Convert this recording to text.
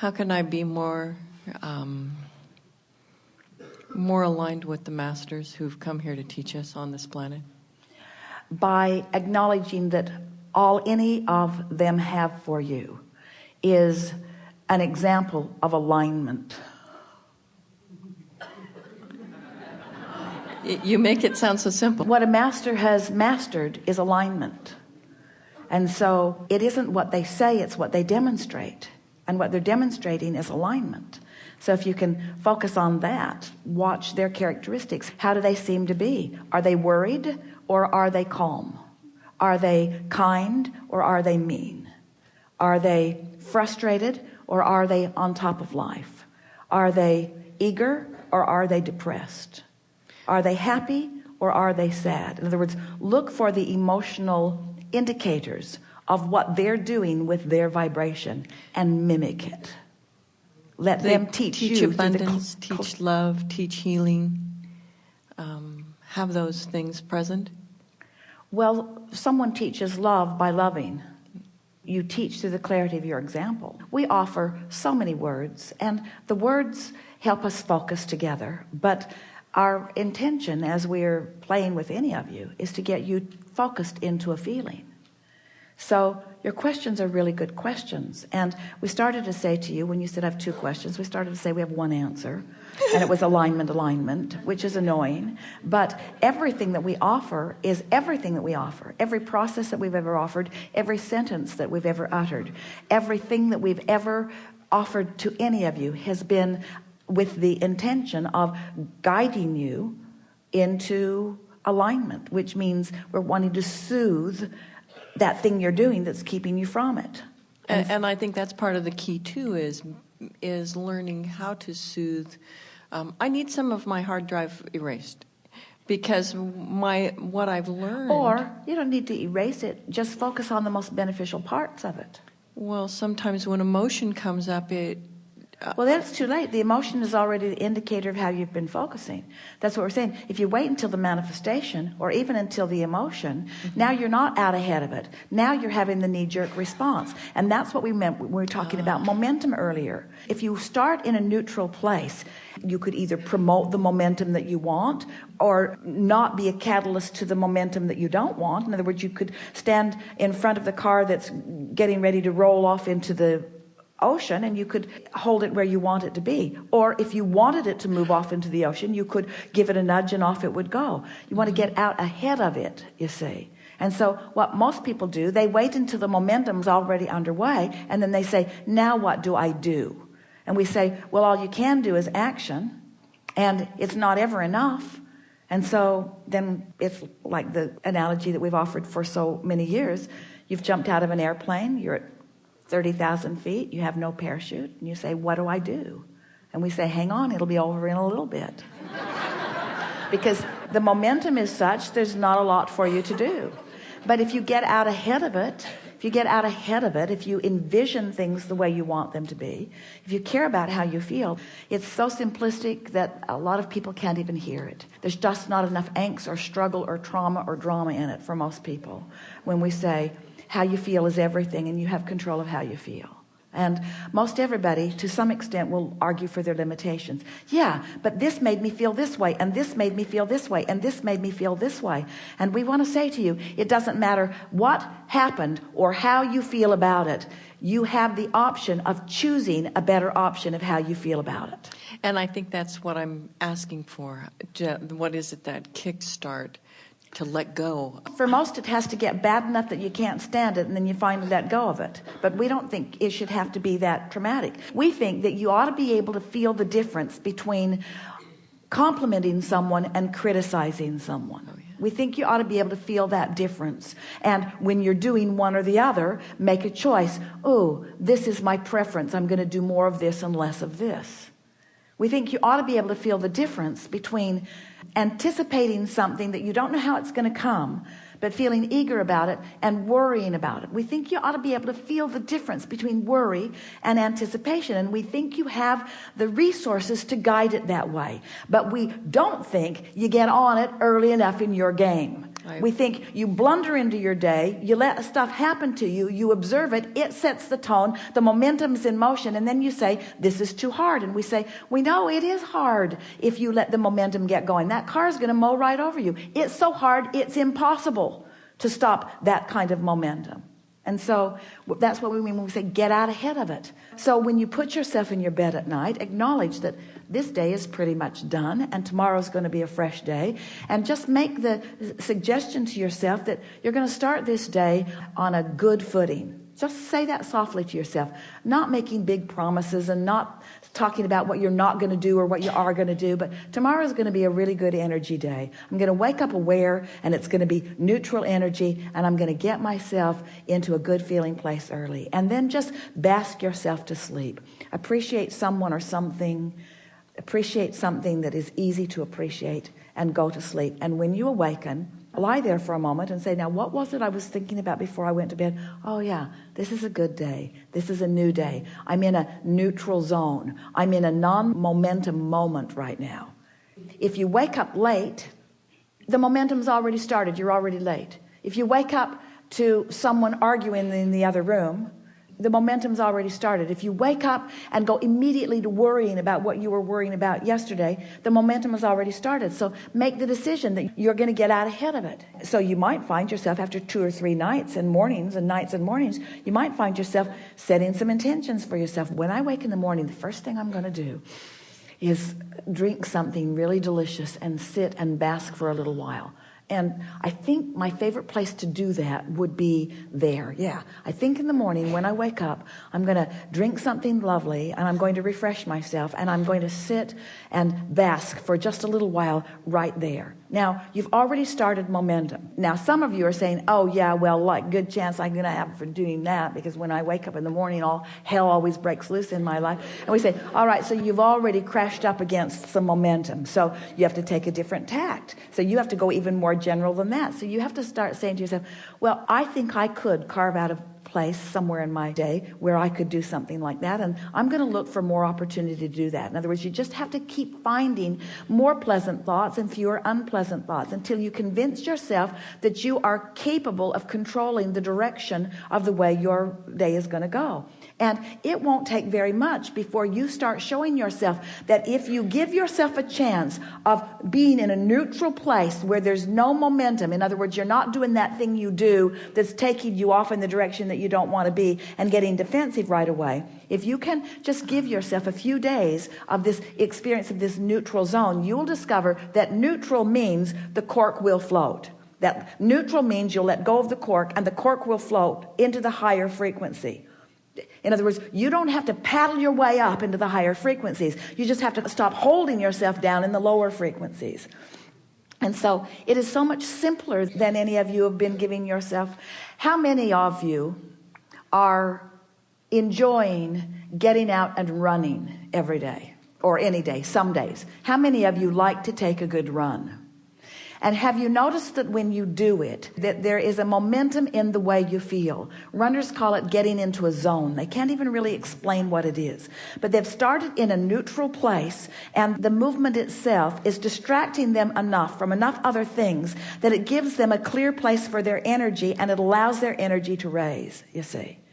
How can I be more aligned with the masters who've come here to teach us on this planet? By acknowledging that all any of them have for you is an example of alignment. You make it sound so simple. What a master has mastered is alignment. And so it isn't what they say, it's what they demonstrate. And what they're demonstrating is alignment. So if you can focus on that, watch their characteristics. How do they seem to be? Are they worried or are they calm? Are they kind or are they mean? Are they frustrated or are they on top of life? Are they eager or are they depressed? Are they happy or are they sad? In other words, look for the emotional indicators of what they're doing with their vibration and mimic it. Let them teach you abundance, teach love, teach healing. Have those things present. Well, someone teaches love by loving. You teach through the clarity of your example. We offer so many words, and the words help us focus together. But our intention as we're playing with any of you is to get you focused into a feeling. So your questions are really good questions. And we started to say to you, when you said I have 2 questions, we started to say we have 1 answer. And it was alignment, which is annoying. But everything that we offer is everything that we offer. Every process that we've ever offered, every sentence that we've ever uttered, everything that we've ever offered to any of you has been with the intention of guiding you into alignment, which means we're wanting to soothe that thing you're doing that's keeping you from it. And I think that's part of the key too, is learning how to soothe. I need some of my hard drive erased because what I've learned. Or you don't need to erase it, just focus on the most beneficial parts of it. Well, sometimes when emotion comes up, well, that's too late. The emotion is already the indicator of how you've been focusing. That's what we're saying. If you wait until the manifestation or even until the emotion, now you're not out ahead of it. Now you're having the knee-jerk response. And that's what we meant when we were talking about momentum earlier. If you start in a neutral place, you could either promote the momentum that you want or not be a catalyst to the momentum that you don't want. In other words, you could stand in front of the car that's getting ready to roll off into the ocean and you could hold it where you want it to be. Or if you wanted it to move off into the ocean, you could give it a nudge and off it would go. You want to get out ahead of it, you see. And so what most people do, they wait until the momentum's already underway and then they say, now what do I do? And we say, well, all you can do is action, and it's not ever enough. And so then it's like the analogy that we've offered for so many years. You've jumped out of an airplane, you're at 30,000 feet, you have no parachute, and you say, what do I do? And we say, hang on, it'll be over in a little bit. Because the momentum is such, there's not a lot for you to do. But if you get out ahead of it, if you envision things the way you want them to be, if you care about how you feel, it's so simplistic that a lot of people can't even hear it. There's just not enough angst or struggle or trauma or drama in it for most people when we say, how you feel is everything and you have control of how you feel. And most everybody to some extent will argue for their limitations. Yeah, but this made me feel this way, and this made me feel this way, and this made me feel this way. And we want to say to you, it doesn't matter what happened or how you feel about it. You have the option of choosing a better option of how you feel about it. And I think that's what I'm asking for. What is it, that kickstart? To let go. For most, it has to get bad enough that you can't stand it, and then you finally let go of it. But we don't think it should have to be that traumatic. We think that you ought to be able to feel the difference between complimenting someone and criticizing someone. Oh, yeah. We think you ought to be able to feel that difference. And when you're doing one or the other, make a choice. Oh, this is my preference. I'm going to do more of this and less of this. We think you ought to be able to feel the difference between anticipating something that you don't know how it's going to come, but feeling eager about it and worrying about it. We think you ought to be able to feel the difference between worry and anticipation, and we think you have the resources to guide it that way. But we don't think you get on it early enough in your game. We think you blunder into your day, you let stuff happen to you, you observe it, it sets the tone, the momentum's in motion, and then you say, this is too hard. And we say, we know it is hard if you let the momentum get going. That car is going to mow right over you. It's so hard, it's impossible to stop that kind of momentum. And so that's what we mean when we say get out ahead of it. So when you put yourself in your bed at night, acknowledge that this day is pretty much done and tomorrow's going to be a fresh day. And just make the suggestion to yourself that you're going to start this day on a good footing. Just say that softly to yourself, not making big promises and not talking about what you're not going to do or what you are going to do. But tomorrow is going to be a really good energy day. I'm going to wake up aware, and it's going to be neutral energy, and I'm going to get myself into a good feeling place early. And then just bask yourself to sleep. Appreciate someone or something. Appreciate something that is easy to appreciate, and go to sleep. And when you awaken, lie there for a moment and say, now what was it I was thinking about before I went to bed? Oh yeah, this is a good day. This is a new day. I'm in a neutral zone. I'm in a non-momentum moment right now. If you wake up late, the momentum's already started. You're already late. If you wake up to someone arguing in the other room, the momentum's already started. If you wake up and go immediately to worrying about what you were worrying about yesterday, the momentum has already started. So make the decision that you're going to get out ahead of it. So you might find yourself after 2 or 3 nights and mornings, you might find yourself setting some intentions for yourself. When I wake in the morning, the first thing I'm going to do is drink something really delicious and sit and bask for a little while. And I think my favorite place to do that would be there. Yeah. I think in the morning when I wake up, I'm going to drink something lovely and I'm going to refresh myself and I'm going to sit and bask for just a little while right there. Now, you've already started momentum. Now, some of you are saying, oh yeah, well, like good chance I'm going to have for doing that because when I wake up in the morning, all hell always breaks loose in my life. And we say, all right, so you've already crashed up against some momentum. So you have to take a different tact. So you have to go even more general than that. So you have to start saying to yourself, well, I think I could carve out a place somewhere in my day where I could do something like that, and I'm going to look for more opportunity to do that. In other words, you just have to keep finding more pleasant thoughts and fewer unpleasant thoughts until you convince yourself that you are capable of controlling the direction of the way your day is going to go. And it won't take very much before you start showing yourself that if you give yourself a chance of being in a neutral place where there's no momentum, in other words, you're not doing that thing you do that's taking you off in the direction that you don't want to be and getting defensive right away. If you can just give yourself a few days of this experience of this neutral zone, you'll discover that neutral means the cork will float. That neutral means you'll let go of the cork and the cork will float into the higher frequency. In other words, you don't have to paddle your way up into the higher frequencies. You just have to stop holding yourself down in the lower frequencies. And so it is so much simpler than any of you have been giving yourself. How many of you are enjoying getting out and running every day or any day, some days? How many of you like to take a good run? And have you noticed that when you do it, that there is a momentum in the way you feel? Runners call it getting into a zone. They can't even really explain what it is. But they've started in a neutral place, and the movement itself is distracting them enough from enough other things that it gives them a clear place for their energy, and it allows their energy to raise, you see.